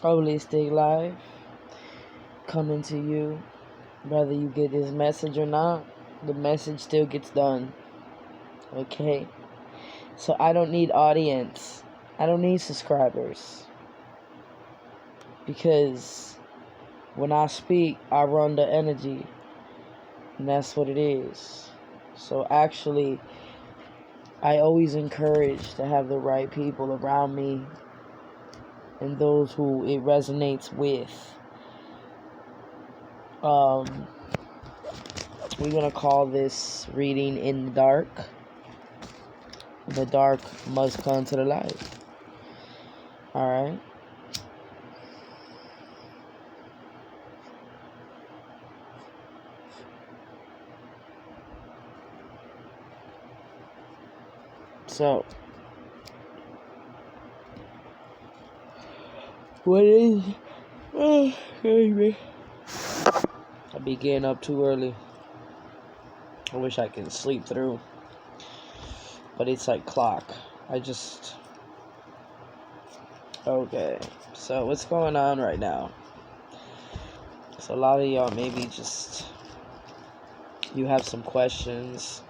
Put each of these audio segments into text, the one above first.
Holistic Life coming to you. Whether you get this message or not, the message still gets done. Okay? So I don't need audience. I don't need subscribers. Because when I speak, I run the energy. And that's what it is. So actually, I always encourage to have the right people around me and those who it resonates with. We're going to call this reading in the dark. The dark must come to the light. Alright? So, what is... Oh, baby. I be getting up too early. I wish I could sleep through. But it's like clock. Okay. So, what's going on right now? So, a lot of y'all maybe just... You have some questions.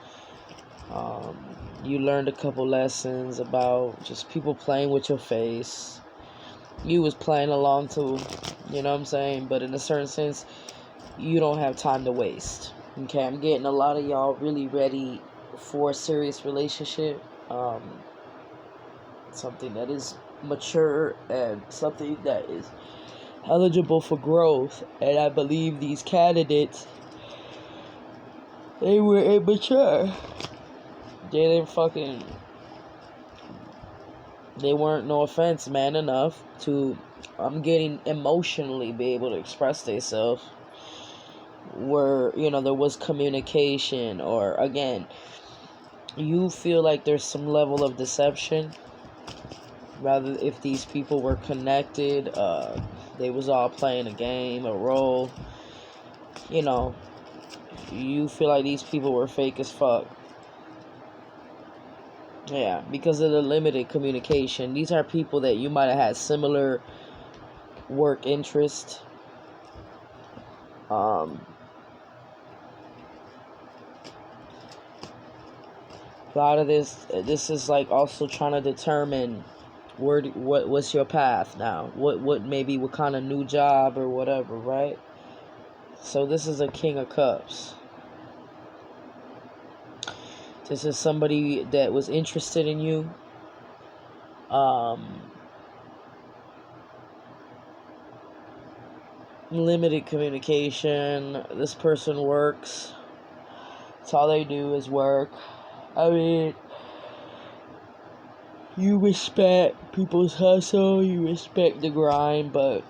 You learned a couple lessons about just people playing with your face. You was playing along too, you know what I'm saying? But in a certain sense, you don't have time to waste. Okay, I'm getting a lot of y'all really ready for a serious relationship. Something that is mature and something that is eligible for growth. And I believe these candidates, they were immature. They weren't, no offense, man enough to, I'm getting emotionally be able to express themselves. Where, there was communication, or again, you feel like there's some level of deception. Rather, if these people were connected, they was all playing a game, a role. You feel like these people were fake as fuck. Yeah, because of the limited communication. These are people that you might have had similar work interest. A lot of this is like also trying to determine what's your path now. What kind of new job or whatever, right? So this is a King of Cups. This is somebody that was interested in you. Limited communication. This person works. That's all they do is work. I mean, you respect people's hustle, you respect the grind, but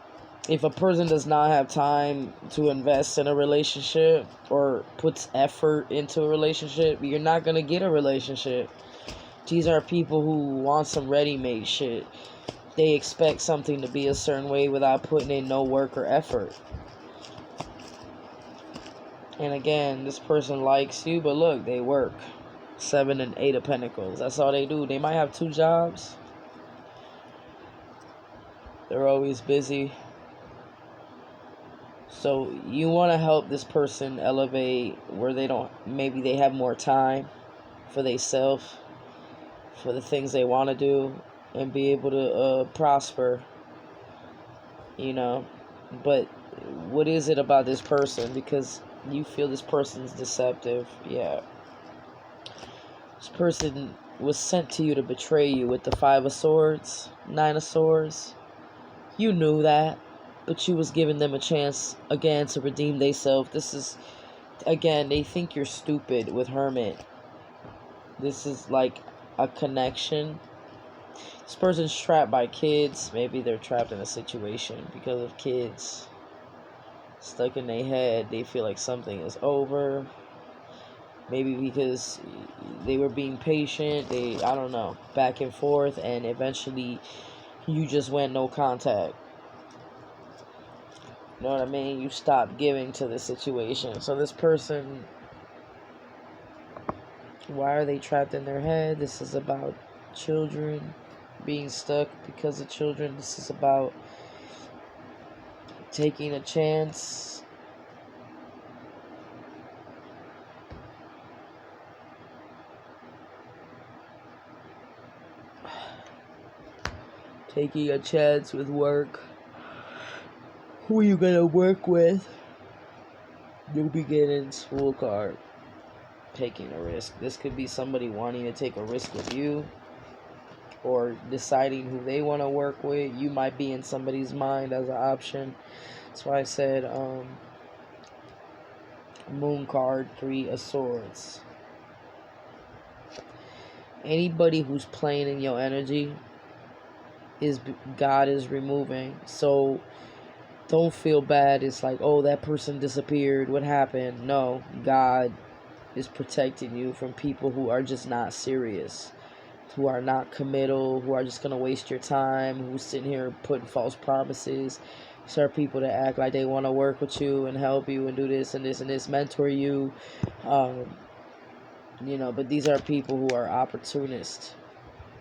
if a person does not have time to invest in a relationship or puts effort into a relationship, you're not going to get a relationship. These are people who want some ready-made shit. They expect something to be a certain way without putting in no work or effort. And again, this person likes you, but look, they work. 7 and 8 of Pentacles. That's all they do. They might have 2 jobs. They're always busy. So you want to help this person elevate where maybe they have more time for themselves, for the things they want to do, and be able to prosper. But what is it about this person? Because you feel this person's deceptive. Yeah. This person was sent to you to betray you with the 5 of Swords, 9 of Swords. You knew that, but you was giving them a chance again to redeem themselves. This is, again, they think you're stupid with Hermit. This is like a connection. This person's trapped by kids. Maybe they're trapped in a situation because of kids. Stuck in their head. They feel like something is over. Maybe because they were being patient. I don't know. Back and forth. And eventually you just went no contact. You know what I mean? You stopped giving to the situation. So this person, why are they trapped in their head? This is about children being stuck because of children. This is about taking a chance. Taking a chance with work. Who you gonna work with? New beginnings, full card. Taking a risk. This could be somebody wanting to take a risk with you, or deciding who they want to work with. You might be in somebody's mind as an option. That's why I said Moon card, 3 of Swords. Anybody who's playing in your energy is God is removing. So don't feel bad. It's like, oh, that person disappeared. What happened? No, God is protecting you from people who are just not serious, who are not committal, who are just going to waste your time, who's sitting here putting false promises. These are people that act like they want to work with you and help you and do this and this and this, mentor you. But these are people who are opportunists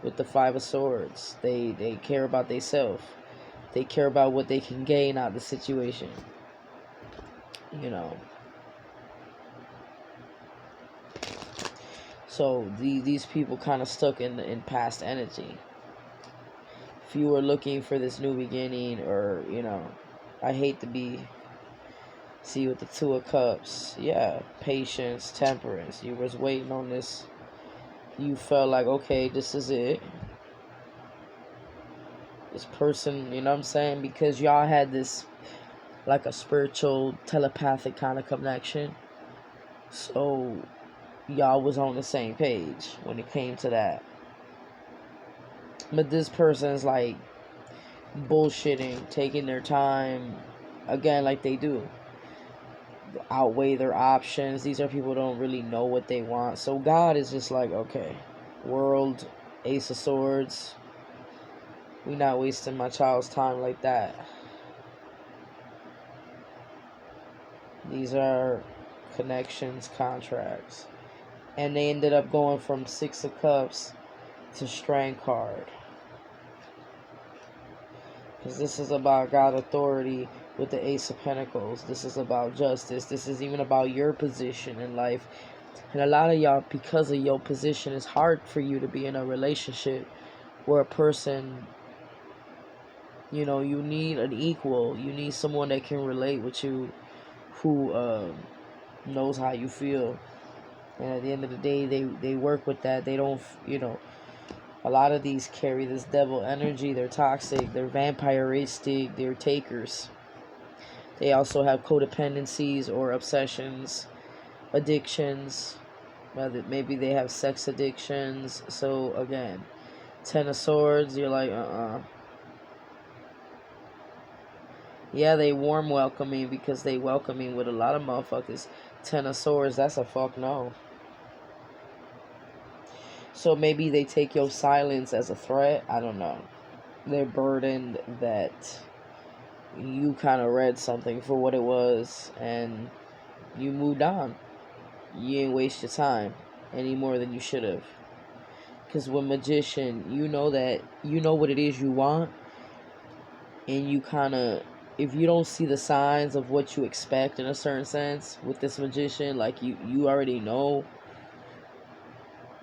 with the 5 of Swords. They care about themselves. They care about what they can gain out of the situation. So these people kind of stuck in past energy. If you were looking for this new beginning, or I hate to see with the 2 of Cups, yeah, patience, temperance. You was waiting on this. You felt like, okay, this is it. This person, you know what I'm saying? Because y'all had this like a spiritual, telepathic kind of connection. So y'all was on the same page when it came to that. But this person's like bullshitting, taking their time, again, like they do. Outweigh their options. These are people who don't really know what they want. So God is just like, okay, World, Ace of Swords. We not wasting my child's time like that. These are connections, contracts. And they ended up going from 6 of Cups to Strength card. Because this is about God authority with the Ace of Pentacles. This is about justice. This is even about your position in life. And a lot of y'all, because of your position, it's hard for you to be in a relationship where a person, you need an equal. You need someone that can relate with you, who knows how you feel. And at the end of the day, they work with that. They don't, a lot of these carry this devil energy. They're toxic. They're vampiristic. They're takers. They also have codependencies or obsessions, addictions. Maybe they have sex addictions. So, again, 10 of Swords, you're like, Yeah, they warm welcoming because they welcoming with a lot of motherfuckers. 10 of Swords, that's a fuck no. So maybe they take your silence as a threat. I don't know. They're burdened that you kind of read something for what it was and you moved on. You ain't waste your time any more than you should have. Because with Magician, you know what it is you want, and you kind of, if you don't see the signs of what you expect in a certain sense with this Magician, like you already know.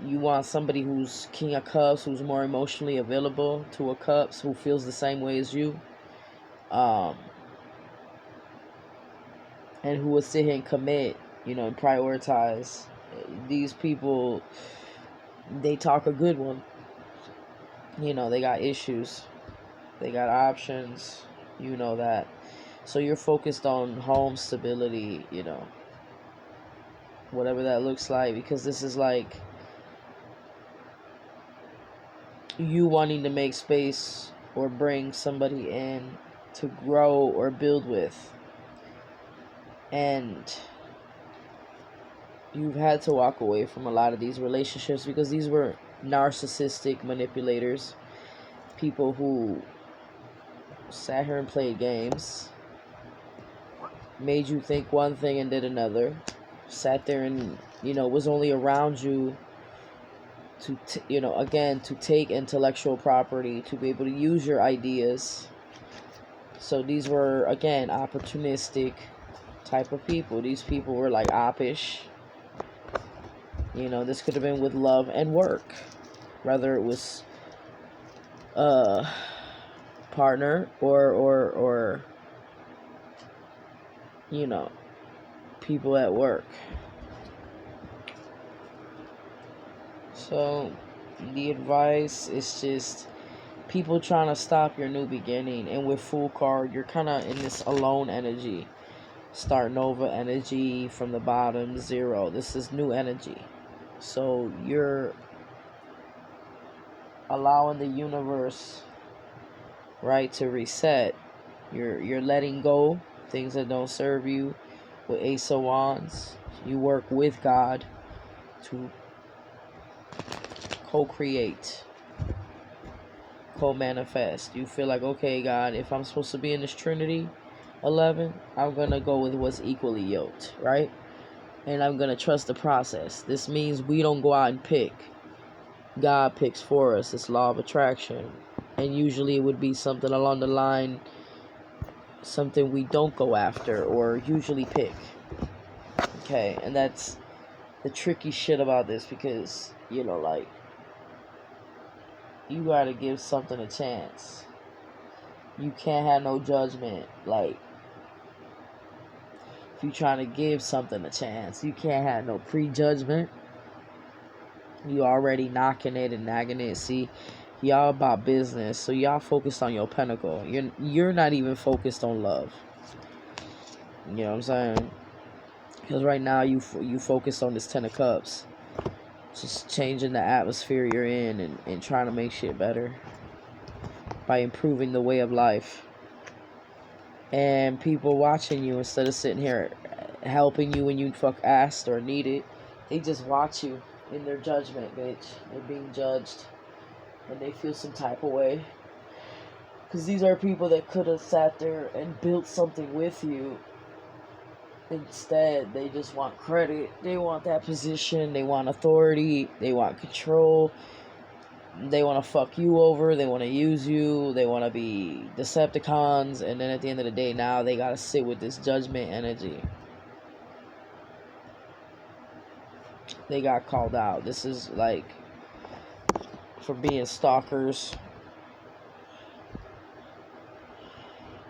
You want somebody who's King of Cups, who's more emotionally available to a Cups, who feels the same way as you, and who will sit here and commit, and prioritize. These people, they talk a good one. They got issues. They got options. That. So you're focused on home stability, whatever that looks like, because this is like you wanting to make space or bring somebody in to grow or build with. And you've had to walk away from a lot of these relationships because these were narcissistic manipulators. People who sat here and played games, made you think one thing and did another, sat there and, was only around you to, to take intellectual property, to be able to use your ideas. So these were, again, opportunistic type of people. These people were like oppish. You know, this could have been with love and work. Whether it was partner or you know, people at work. So the advice is just people trying to stop your new beginning. And with Fool card, you're kind of in this alone energy. Starting over energy from the bottom, 0. This is new energy. So you're allowing the universe, right, to reset. You're letting go things that don't serve you. With Ace of Wands, you work with God to co-create, co-manifest. You feel like, okay, God, if I'm supposed to be in this Trinity 11, I'm gonna go with what's equally yoked, right? And I'm gonna trust the process. This means we don't go out and pick. God picks for us. It's law of attraction. And usually it would be something along the line, something we don't go after or usually pick. Okay, and that's the tricky shit about this, because, you know, like, you gotta give something a chance. You can't have no judgment. Like, if you trying to give something a chance, you can't have no prejudgment. You already knocking it and nagging it. See, y'all about business, so y'all focused on your pinnacle. You're not even focused on love. You know what I'm saying? Because right now you focus on this 10 of Cups, just changing the atmosphere you're in and trying to make shit better by improving the way of life. And people watching you, instead of sitting here helping you when you fuck asked or need it, they just watch you in their judgment, bitch. They're being judged, and they feel some type of way. Because these are people that could have sat there and built something with you. Instead, they just want credit. They want that position. They want authority. They want control. They want to fuck you over. They want to use you. They want to be Decepticons. And then at the end of the day, now they got to sit with this judgment energy. They got called out. This is like for being stalkers.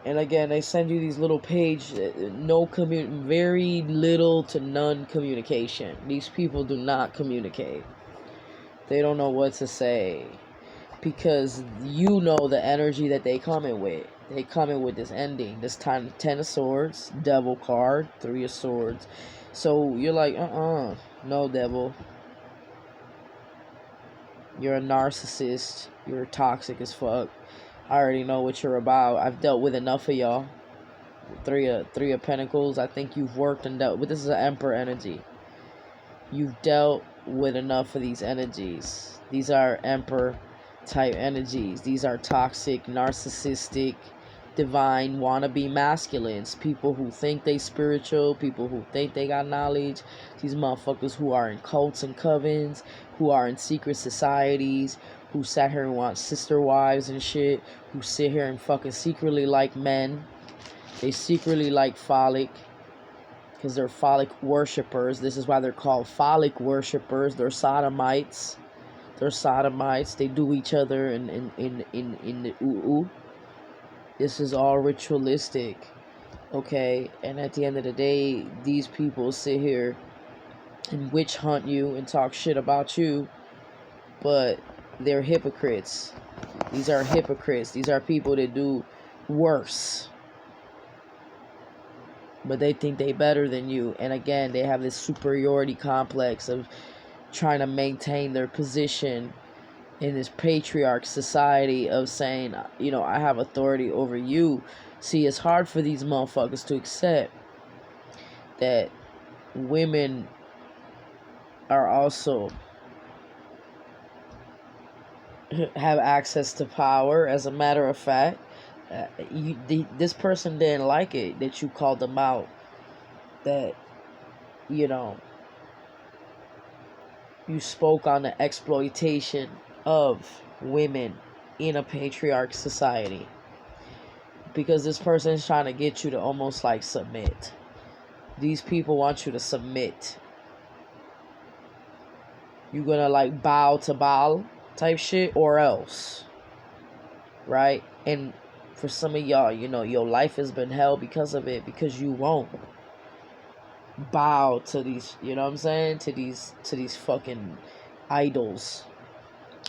And again, they send you these little page, very little to none communication. These people do not communicate. They don't know what to say, because you know the energy that they come in with. They come in with this ending, this time 10 of Swords, Devil card, 3 of Swords. So you're like, no, Devil. You're a narcissist. You're toxic as fuck. I already know what you're about. I've dealt with enough of y'all. Three of Pentacles. I think you've worked and dealt with. This is an Emperor energy. You've dealt with enough of these energies. These are Emperor type energies. These are toxic, narcissistic, divine, wannabe masculines. People who think they spiritual. People who think they got knowledge. These motherfuckers who are in cults and covens. Who are in secret societies. Who sat here and want sister wives and shit. Who sit here and fucking secretly like men. They secretly like phallic. Because they're phallic worshippers. This is why they're called phallic worshippers. They're sodomites. They're sodomites. They do each other in the ooh. This is all ritualistic. Okay? And at the end of the day, these people sit here and witch hunt you and talk shit about you. But they're hypocrites. These are hypocrites. These are people that do worse. But they think they better than you. And again, they have this superiority complex of trying to maintain their position in this patriarch society of saying, you know, I have authority over you. See, it's hard for these motherfuckers to accept that women are also have access to power. As a matter of fact, this person didn't like it that you called them out, that, you know, you spoke on the exploitation of women in a patriarch society. because this person is trying to get you to almost like submit. These people want you to submit. You're gonna like bow to Baal type shit or else, right? And for some of y'all, you know, your life has been hell because of it, because you won't bow to these, you know what I'm saying, to these fucking idols,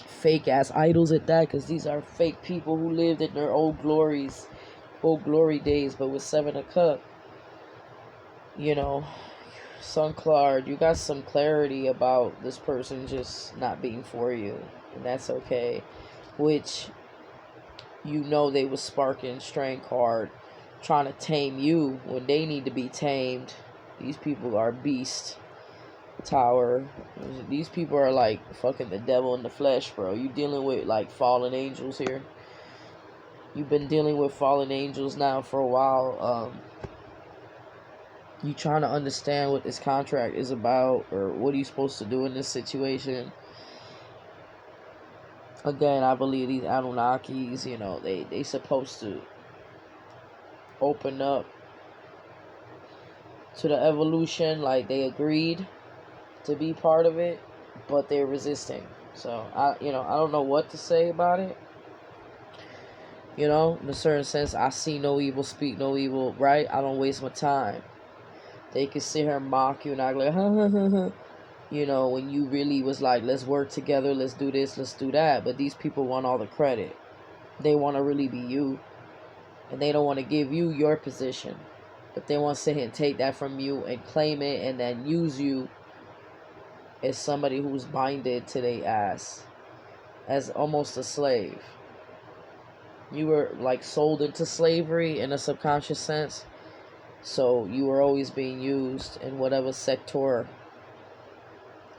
fake ass idols at that, because these are fake people who lived in their old glory days, but with 7 of Cup, you know. Sunclard, you got some clarity about this person just not being for you, and that's okay. Which, you know, they was sparking strength card, trying to tame you when they need to be tamed. These people are beast tower. These people are like fucking the devil in the flesh, bro. You dealing with like fallen angels here. You've been dealing with fallen angels now for a while. You trying to understand what this contract is about, or what are you supposed to do in this situation. Again, I believe these Anunnakis, you know, they supposed to open up to the evolution, like they agreed to be part of it, but they're resisting. So I don't know what to say about it. You know, in a certain sense, I see no evil, speak no evil, right? I don't waste my time. They can sit here and mock you and act like, you know, when you really was like, let's work together, let's do this, let's do that. But these people want all the credit. They want to really be you. And they don't want to give you your position. But they want to sit here and take that from you and claim it and then use you as somebody who's binded to their ass. As almost a slave. You were like sold into slavery in a subconscious sense. So you were always being used in whatever sector.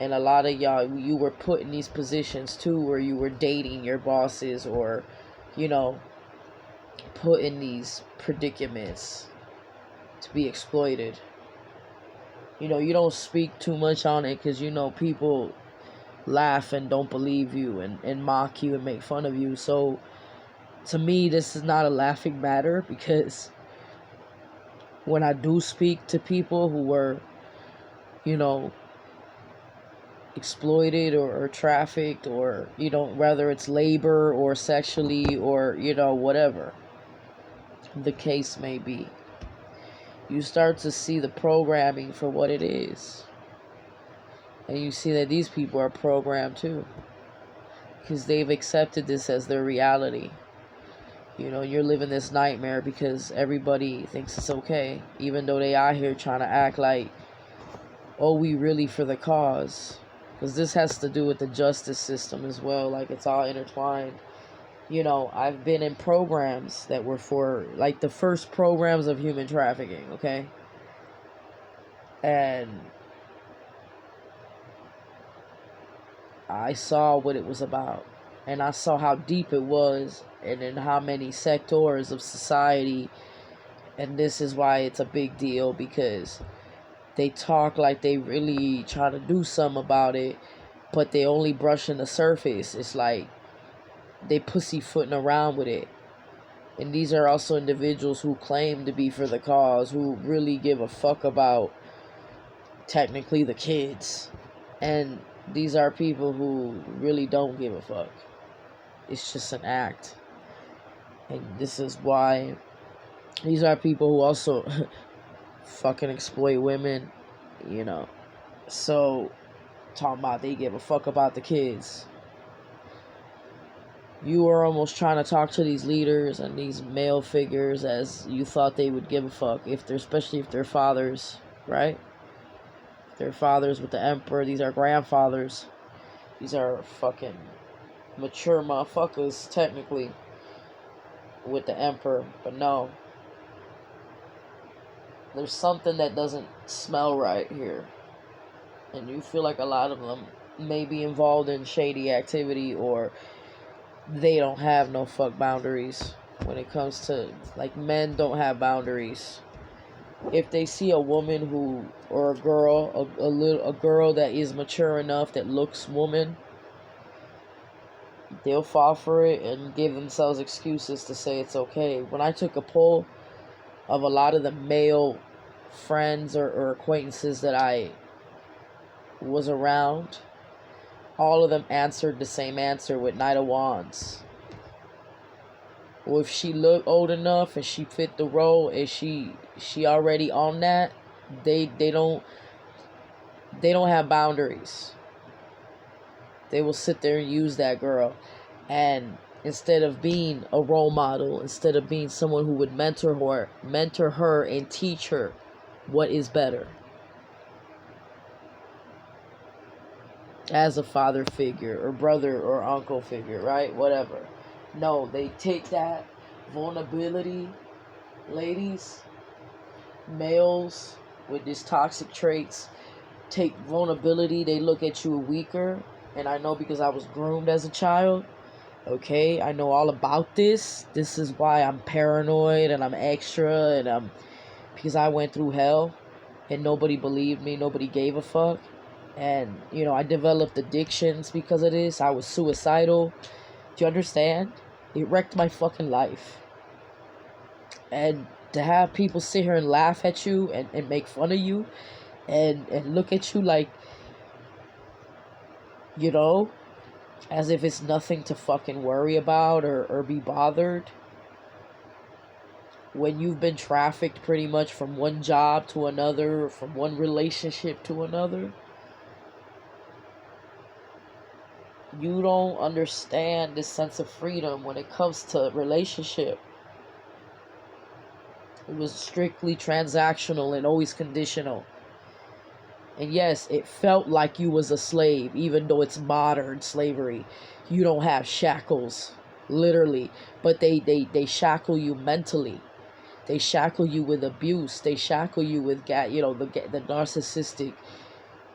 And a lot of y'all, you were put in these positions too, where you were dating your bosses, or, you know, put in these predicaments to be exploited. You know, you don't speak too much on it because, you know, people laugh and don't believe you and mock you and make fun of you. So to me, this is not a laughing matter, because when I do speak to people who were, you know, exploited or trafficked, or, you know, whether it's labor or sexually or, you know, whatever the case may be, you start to see the programming for what it is. And you see that these people are programmed too, because they've accepted this as their reality. You know, you're living this nightmare because everybody thinks it's okay, even though they out here trying to act like, oh, we really for the cause. Because this has to do with the justice system as well. Like, it's all intertwined. You know, I've been in programs that were for, like, the first programs of human trafficking, okay? And I saw what it was about. And I saw how deep it was, and in how many sectors of society. And this is why it's a big deal, because they talk like they really try to do something about it, but they only brushing the surface. It's like they pussyfooting around with it. And these are also individuals who claim to be for the cause, who really give a fuck about technically the kids. And these are people who really don't give a fuck. It's just an act. And this is why these are people who also fucking exploit women, you know. So, talking about they give a fuck about the kids. You are almost trying to talk to these leaders and these male figures as you thought they would give a fuck, especially if they're fathers, right? If they're fathers with the emperor. These are grandfathers. These are fucking mature motherfuckers, technically, with the emperor. But no, there's something that doesn't smell right here. And you feel like a lot of them may be involved in shady activity, or they don't have no fuck boundaries when it comes to, like, men don't have boundaries. If they see a woman who, or a girl, a girl that is mature enough, that looks woman, they'll fall for it and give themselves excuses to say it's okay. When I took a poll of a lot of the male friends or acquaintances that I was around, all of them answered the same answer with Knight of Wands. Well, if she looked old enough and she fit the role, and she already on that, they don't have boundaries. They will sit there and use that girl. And instead of being a role model, instead of being someone who would mentor her and teach her what is better as a father figure or brother or uncle figure, right? Whatever. No, they take that vulnerability, ladies, males with these toxic traits, take vulnerability. They look at you weaker. And I know because I was groomed as a child. Okay, I know all about this. This is why I'm paranoid and I'm extra, and because I went through hell and nobody believed me, nobody gave a fuck. And, I developed addictions because of this. I was suicidal. Do you understand? It wrecked my fucking life. And to have people sit here and laugh at you and make fun of you and look at you like, as if it's nothing to fucking worry about or be bothered. When you've been trafficked pretty much from one job to another, from one relationship to another, you don't understand this sense of freedom when it comes to relationship. It was strictly transactional and always conditional. And yes, it felt like you was a slave, even though it's modern slavery. You don't have shackles, literally, but they shackle you mentally. They shackle you with abuse. They shackle you with the narcissistic,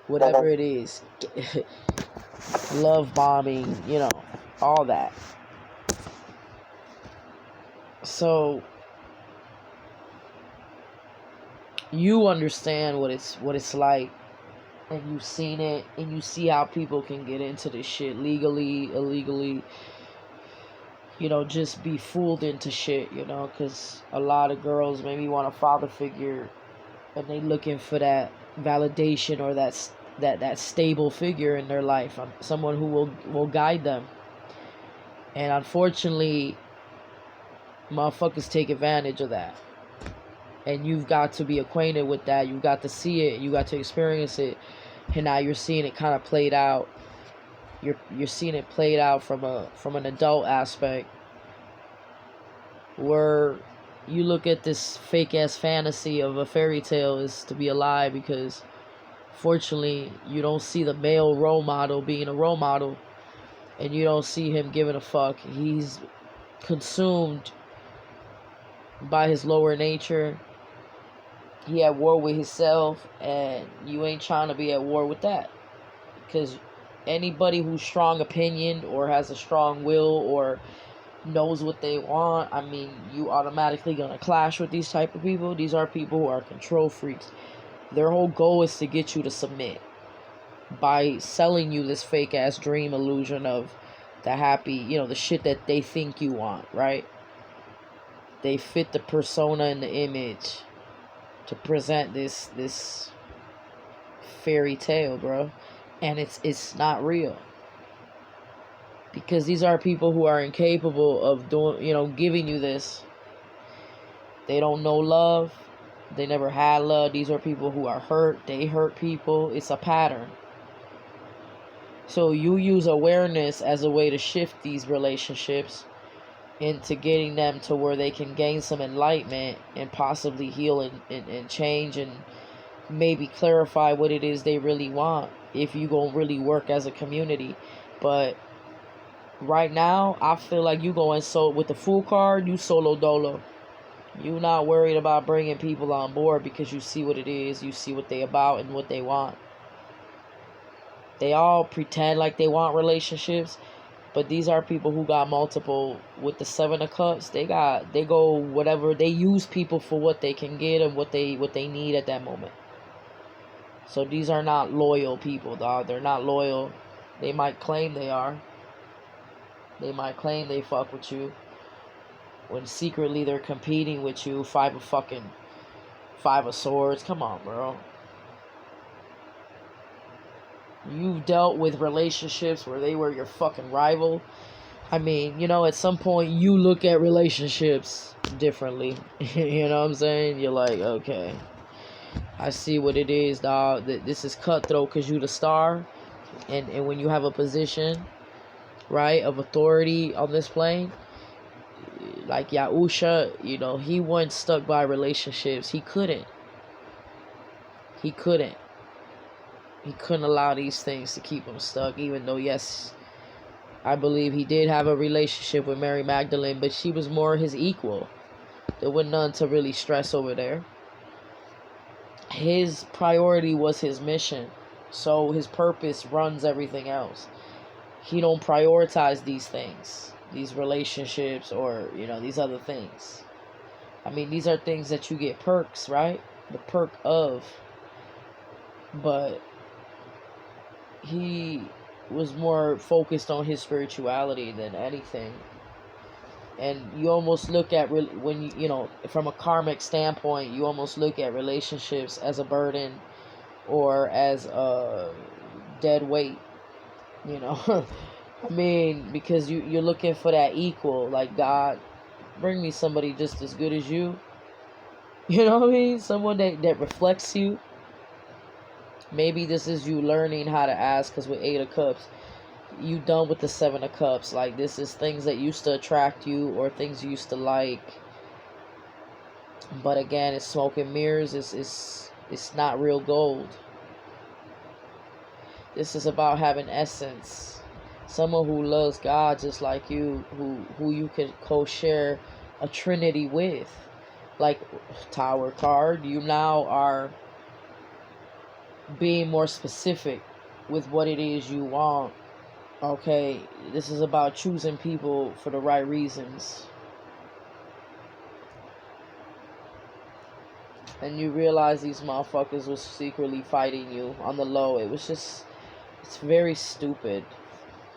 whatever it is, love bombing, all that. So you understand what it's like. And you've seen it, and you see how people can get into this shit legally, illegally, just be fooled into shit, because a lot of girls maybe want a father figure, and they looking for that validation or that stable figure in their life, someone who will guide them. And unfortunately, motherfuckers take advantage of that. And you've got to be acquainted with that. You've got to see it. You got to experience it. And now you're seeing it kind of played out. You're seeing it played out from an adult aspect, where you look at this fake ass fantasy of a fairy tale is to be a lie, because fortunately you don't see the male role model being a role model, and you don't see him giving a fuck. He's consumed by his lower nature. He at war with himself, and you ain't trying to be at war with that. Because anybody who's strong opinion or has a strong will or knows what they want, you automatically gonna clash with these type of people. These are people who are control freaks. Their whole goal is to get you to submit by selling you this fake ass dream illusion of the happy, the shit that they think you want, right? They fit the persona and the image to present this fairy tale, bro. And it's not real. Because these are people who are incapable of doing, giving you this. They don't know love. They never had love. These are people who are hurt. They hurt people. It's a pattern. So you use awareness as a way to shift these relationships into getting them to where they can gain some enlightenment and possibly heal and change and maybe clarify what it is they really want, if you gonna really work as a community. But right now, I feel like you going with the full card, you solo dolo. You not worried about bringing people on board because you see what it is, you see what they about and what they want. They all pretend like they want relationships, but these are people who got multiple. With the 7 of Cups, they go whatever. They use people for what they can get and what they need at that moment. So these are not loyal people, dog. They're not loyal. They might claim they are. They might claim they fuck with you when secretly they're competing with you. Five of swords. Come on, bro. You've dealt with relationships where they were your fucking rival. I mean, you know, at some point you look at relationships differently. You know what I'm saying? You're like, okay, I see what it is, dog. This is cutthroat because you the star. And when you have a position, right, of authority on this plane, like Yahusha, you know, he wasn't stuck by relationships. He couldn't allow these things to keep him stuck, even though, yes, I believe he did have a relationship with Mary Magdalene, but she was more his equal. There was none to really stress over there. His priority was his mission, so his purpose runs everything else. He don't prioritize these things, these relationships, or, you know, these other things. I mean, these are things that you get perks, right? The perk of. But he was more focused on his spirituality than anything. And you almost look at, when you know, from a karmic standpoint, you almost look at relationships as a burden or as a dead weight, you know. I mean, because you're looking for that equal, like, God, bring me somebody just as good as you. You know what I mean? Someone that reflects you. Maybe this is you learning how to ask, because with 8 of Cups, you done with the 7 of Cups. Like, this is things that used to attract you or things you used to like. But again, it's smoke and mirrors. It's not real gold. This is about having essence. Someone who loves God just like you, who you can co-share a trinity with. Like Tower card, you now are being more specific with what it is you want. Okay, this is about choosing people for the right reasons. And you realize these motherfuckers was secretly fighting you on the low. It's very stupid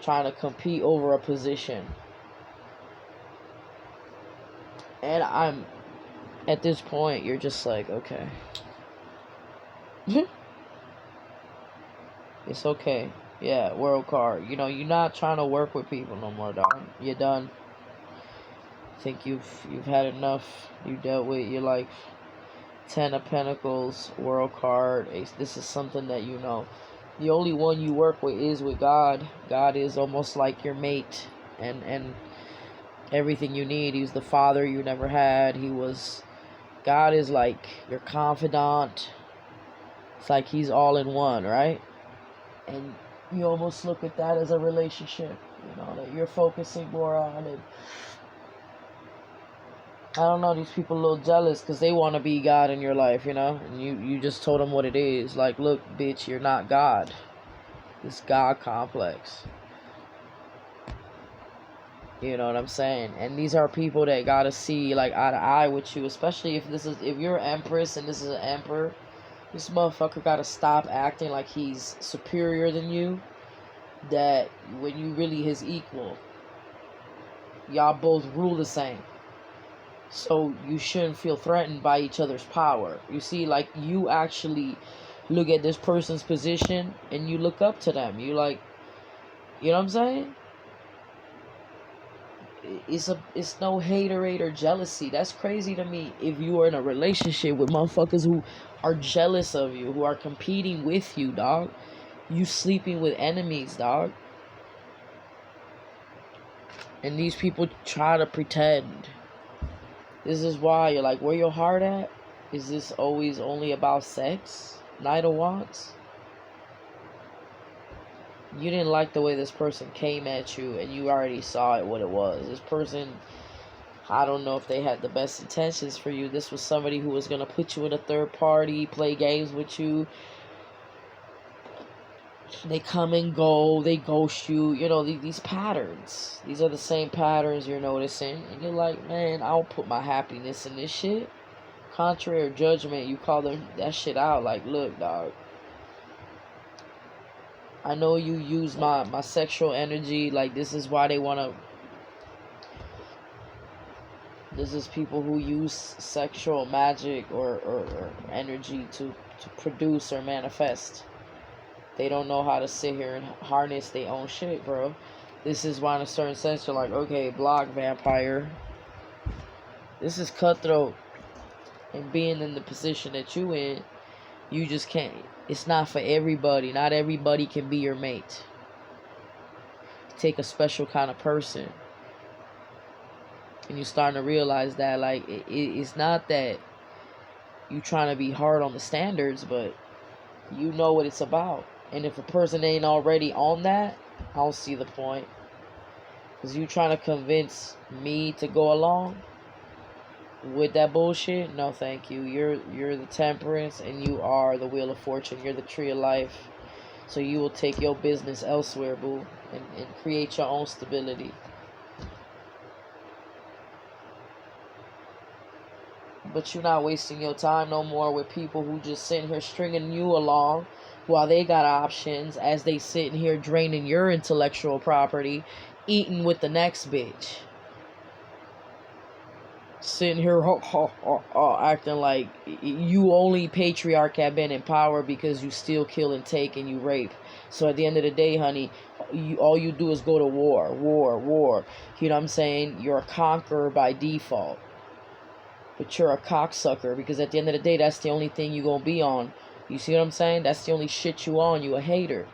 trying to compete over a position. And I'm, at this point, you're just like, okay. It's okay. Yeah, world card. You know, you're not trying to work with people no more, dog. You're done. I think you've had enough. You dealt with your life. 10 of Pentacles, world card. This is something that you know. The only one you work with is with God. God is almost like your mate and everything you need. He's the father you never had. God is like your confidant. It's like he's all in one, right? And you almost look at that as a relationship, you know, that you're focusing more on. And I don't know, these people a little jealous because they want to be God in your life, you know, and you just told them what it is. Like, look, bitch, you're not God. This God complex. You know what I'm saying? And these are people that gotta see like eye to eye with you, especially if you're an empress and this is an emperor. This motherfucker gotta stop acting like he's superior than you. That when you really his equal, y'all both rule the same. So you shouldn't feel threatened by each other's power. You see, like, you actually look at this person's position and you look up to them. You like, you know what I'm saying? It's no haterade or jealousy. That's crazy to me. If you are in a relationship with motherfuckers who are jealous of you, who are competing with you, dog. You sleeping with enemies, dog. And these people try to pretend. This is why you're like, where your heart at? Is this always only about sex? Knight of Wands? You didn't like the way this person came at you and you already saw it what it was. This person, I don't know if they had the best intentions for you. This was somebody who was going to put you in a third party, play games with you. They come and go, they ghost you, you know, these patterns. These are the same patterns you're noticing. And you're like, man, I don't put my happiness in this shit. Contrary or judgment, you call that shit out. Like, look, dog. I know you use my sexual energy. Like, this is why they want to This is people who use sexual magic or energy to produce or manifest. They don't know how to sit here and harness their own shit, bro. This is why in a certain sense you're like, okay, block vampire. This is cutthroat. And being in the position that you in, you just can't. It's not for everybody. Not everybody can be your mate. Take a special kind of person. And you're starting to realize that, like, it's not that you trying to be hard on the standards, but you know what it's about. And if a person ain't already on that, I don't see the point. Because you trying to convince me to go along with that bullshit? No, thank you. You're the temperance, and you are the wheel of fortune. You're the tree of life. So you will take your business elsewhere, boo, and create your own stability. But you're not wasting your time no more with people who just sitting here stringing you along while they got options, as they sitting here draining your intellectual property, eating with the next bitch. Sitting here acting like you only patriarch have been in power because you steal, kill, and take, and you rape. So at the end of the day, honey, all you do is go to war. You know what I'm saying? You're a conqueror by default. But you're a cocksucker, because at the end of the day, that's the only thing you're going to be on. You see what I'm saying? That's the only shit you on. You a hater.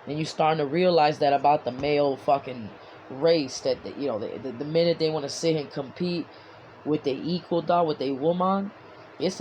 And you starting to realize that about the male fucking race, that the minute they want to sit and compete with their equal dog, with their woman,